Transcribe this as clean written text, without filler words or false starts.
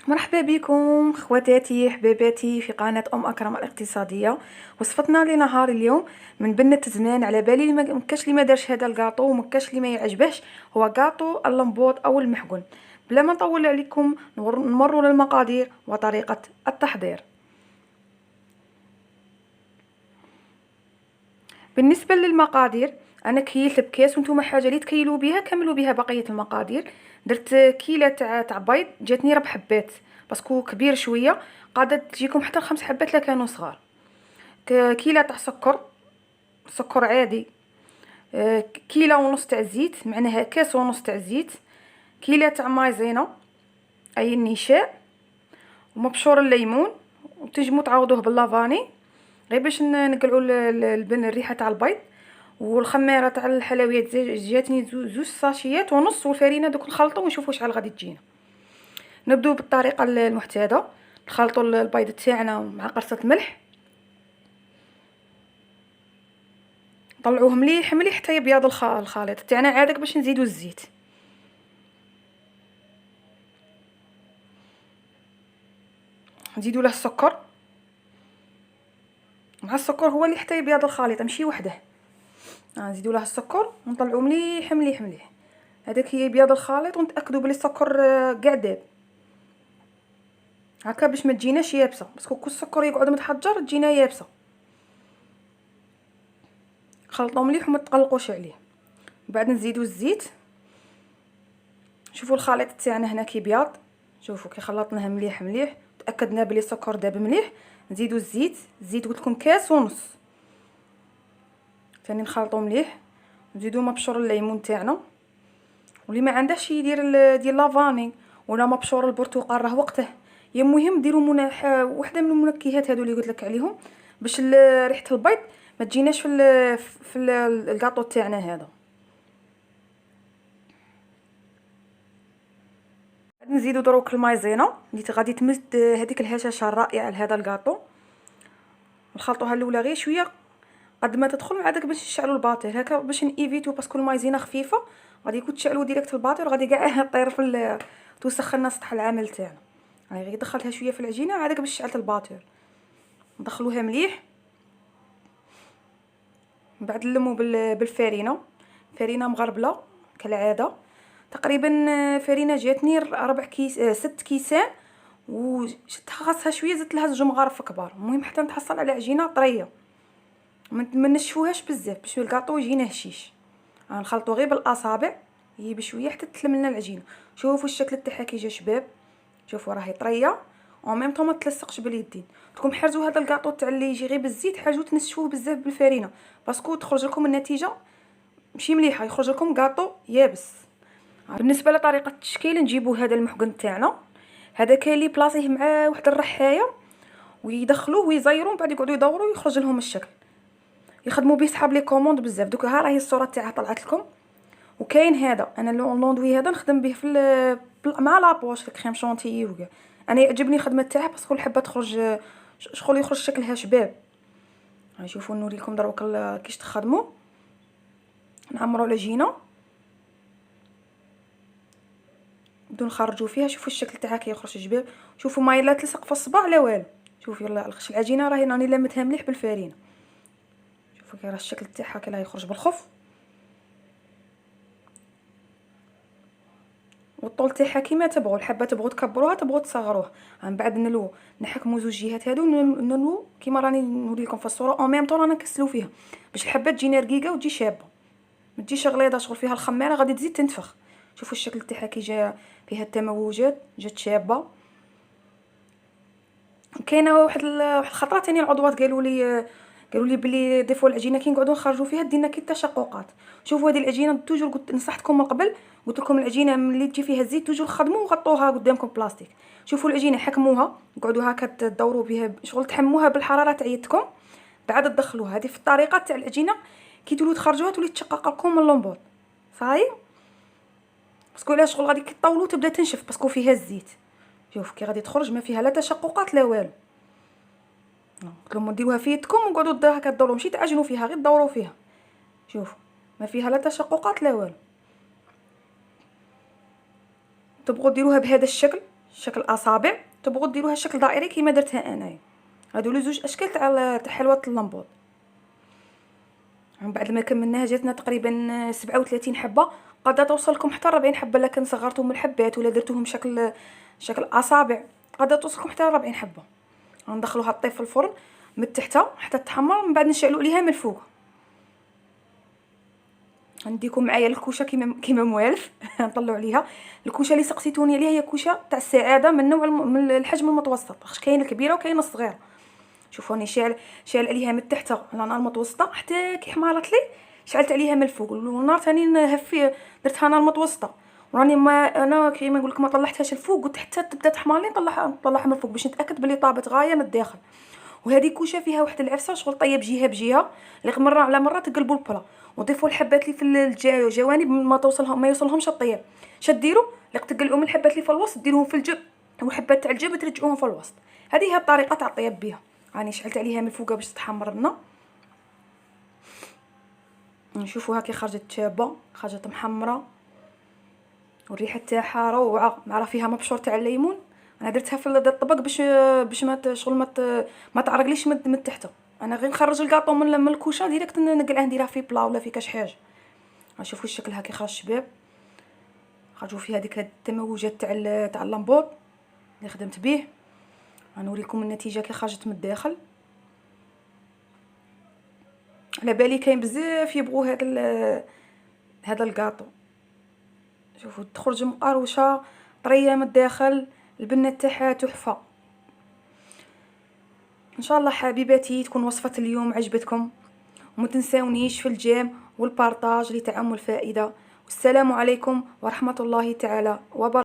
مرحبا بكم خواتاتي حباباتي في قناة أكرم الاقتصادية. وصفتنا لنهار اليوم من بنة زمان. على بالي مكاش اللي ما دارش هذا الكاطو ومكاش اللي ما يعجبهش، هو كاطو اللمبوط او المحقن. بلا ما نطول عليكم نمروا للمقادير وطريقة التحضير. بالنسبة للمقادير، انا كيلت بكاس وانتم حاجه اللي تكيلوا بها كملوا بها بقيه المقادير. درت كيله تاع بيض، جاتني 4 حبات باسكو كبير شويه، قاعده تجيكم حتى 5 حبات لا كانوا صغار. كيله تاع سكر عادي. كيله ونص تاع زيت، معناها كاس ونص تاع زيت. كيله تاع مايزينا اي النشاء، ومبشور الليمون، وتنجموا تعوضوه باللافاني غير باش نقلعوا الريحه تاع البيض. والخميره تاع الحلويات جاتني زوج ساشيات ونص، والفرينه دوك نخلطوا ونشوفوا شحال غادي تجينا. نبداو بالطريقه المعتاده، نخلطوا البيض تاعنا مع قرصه ملح، نطلعوه مليح مليح حتى يبيض الخليط تاعنا عادك باش نزيدو الزيت. نزيدو له السكر، مع السكر هو اللي حتى يبيض الخليط ماشي وحده. نزيدو له السكر ونطلعوه مليح مليح مليح، هذاك هي بياض الخليط، ونتاكدوا بلي السكر كاع داب هكا باش ما تجيناش يابسه، باسكو كل السكر يقعد متحجر تجينا يابسه. خلطوه مليح وما تقلقوش عليه. بعد نزيدو الزيت. شوفوا الخليط تاعنا هنا كيبيض، شوفوا كي خلطناه مليح مليح تاكدنا بلي السكر داب مليح. نزيدو الزيت قلت لكم كاس ونص ثاني، نخلطو مليح. نزيدو مبشور الليمون تاعنا، واللي ما عندهش يدير ديال لافاني ولا مبشور البرتقال راه وقته. يا المهم ديروا وحده من المنكهات هادو اللي قلت لك عليهم باش ريحه البيض ما تجيناش في الكاطو تاعنا هذا. نزيدو دروك المايزينا اللي غادي تمد هذيك الهشاشه الرائعه لهذا الكاطو. نخلطوها الاولى غير شويه قد ما تدخل مع داك باش نشعلوا الباطير هكا باش نيفيتو، باسكو المايزينا خفيفه غادي يكون تشعلوا ديريكت الباطير وغادي كاع طير توسخ لنا سطح العمل تاعنا. هاي غير دخلتها شويه في العجينه عادك باش شعلت الباطير. ندخلوها مليح، من بعد نلمو بالفرينه. فرينه مغربله كالعاده، تقريبا فرينه جاتني 4 كيس 6 كيسان، وشدتها خاصها شويه زدت لها 2 مغارف كبار. المهم حتى نتحصل على عجينه طريه، ما نشفوهاش بزاف باش الكاطو يجينا هشيش. نخلطو غير بالاصابع هي بشويه حتى تلم لنا العجينه. شوفوا الشكل تاعها كي جا شباب، شوفوا راهي طريه او ميم طون ما تلصقش باليدين. راكم حرزوا هذا الكاطو تاع اللي يجي غير بالزيت، حاجو تنشفوه بزاف بالفرينه باسكو تخرج لكم النتيجه ماشي مليحه، يخرج لكم كاطو يابس. بالنسبه لطريقه التشكيل، نجيبوا هذا المحقن تاعنا، هذا كاين اللي بلاصيه مع واحد الرحايه ويدخلوه ويزيروا، من بعد يقعدوا يدوروا يخرج لهم الشكل. يخدموا به صحاب لي كوموند بزاف. دوك ها راهي الصوره تاعها طلعت لكم. وكاين هذا انا اللوندوي هذا نخدم به مع لابوش الكريم شونتيي وكاع. انا يعجبني الخدمه تاعها باسكو الحبه تخرج شغل يخرج شكلها شباب. شوفوا نوري لكم دروك كيش تخدموا. نعمروا العجينه بدون نخرجوا فيها، شوفوا الشكل تاعها كيخرج شباب. شوفوا ما لا تلصق في الصباع لا والو. شوفي يلا العجينه راهي راني لمتها مليح بالفرينه. شوفوا كي راه الشكل تاعها كي راه يخرج بالخف، والطول تاعها كيما تبغوا. الحبه تبغوا تكبروها تبغوا تصغروها. من بعد نحكموا زوج جهات هادو نلو كيما راني نوري لكم في الصوره، او ميم طون رانا نكسلو فيها باش الحبه تجينا رقيقه وتجي شابه، ما تجيش غليظه شغل فيها الخميره غادي تزيد تنفخ. شوفوا الشكل تاعها كي جا فيها التموجات جات شابه. كاينه واحد الخطره ثاني العضوات قالوا لي بلي ديفو العجينه كي نقعدوا نخرجوا فيها دينا كي التشققات. شوفوا هذه العجينه توجور قلت نصحتكم من قبل، قلت لكم العجينه ملي تجي فيها الزيت توجور خدموا وغطوها قدامكم بلاستيك. شوفوا العجينه حكموها قعدوا هكا تدوروا بها شغل تحموها بالحراره تاع يدكم، بعد تدخلوها. هذه في الطريقه تاع العجينه كي تولوا تخرجوها تولي تشقق لكم من اللومبوط صاي، باسكو لا شغل غادي كطولوا تبدا تنشف باسكو فيها الزيت. شوف كي غادي تخرج ما فيها لا تشققات لا والو. قلت لهم ديروها في يدكم وقعدوا هكا تدوروا، ماشي تعجنوا فيها غير تدوروا فيها. شوفوا ما فيها لا تشققات لا والو. تبغوا ديروها بهذا الشكل، شكل اصابع، تبغوا ديروها شكل دائري كيما درتها انايا. هادو لي زوج اشكال تاع حلوه اللمبود. من بعد ما كملناها جاتنا تقريبا 37 حبه، قادة توصلكم حتى 40 حبه لكن صغرتهم الحبات ولا درتوهم شكل اصابع، قادة توصلكم حتى 40 حبه. غندخلوها طيب في الفرن من تحت حتى تحمر، من بعد نشعلوا عليها من الفوق. عنديكم معايا الكوشه كيما موالف نطلعوا عليها. الكوشه اللي سقسيتوني عليها هي كوشه تاع السعاده من نوع من الحجم المتوسط، خاطر كاينه الكبيره وكاينه الصغيره. شوفوا راني شاعل عليها من تحت على نار متوسطه حتى كي حمرت لي شعلت عليها من الفوق، والنار ثاني نهفي درتها نار متوسطه. وراني ما انا كيما نقول لكم ما طلعتهاش الفوق، قلت حتى تبدا تحمر لي نطلعها من الفوق باش نتاكد بلي طابت غايه من الداخل. وهذه كوشه فيها واحد العفسه شغل طيب جهه بجهه، اللي مره على مره تقلبوا البلا وضيفوا الحبات اللي في الجوانب ما يوصلهمش الطياب. شديروا لك تقلعوا من الحبات اللي في الوسط ديروهم في الجب، والحبات تاع الجب ترجعوهم في الوسط. هذه هي الطريقه تاع الطياب بها. راني شعلت عليها من الفوق باش تتحمر لنا. نشوفوها كي خرجت شابه، خرجت محمره والريحه تاعها روعه، مع فيها مبشور تاع الليمون. انا درتها في الطبق باش ما شغل ما تعرقليش من تحت. انا غير نخرج الكاطو من الكوشه ديريكت نقلعه نديرها في بلا ولا في كاش حاجه. شوفوا شكلها كي خرج شباب، خرجوا فيها ديك التموجات تاع اللمبود اللي خدمت به. غنوريكم النتيجه كي خرجت من الداخل. على بالي كاين بزاف يبغوا هذا الكاطو. شوفوا تخرج مقروشه طريه من الداخل، البنه تاعها تحفه. ان شاء الله حبيباتي تكون وصفه اليوم عجبتكم، وما تنساونيش في الجيم والبارطاج لتعم الفائده. والسلام عليكم ورحمه الله تعالى وبركاته.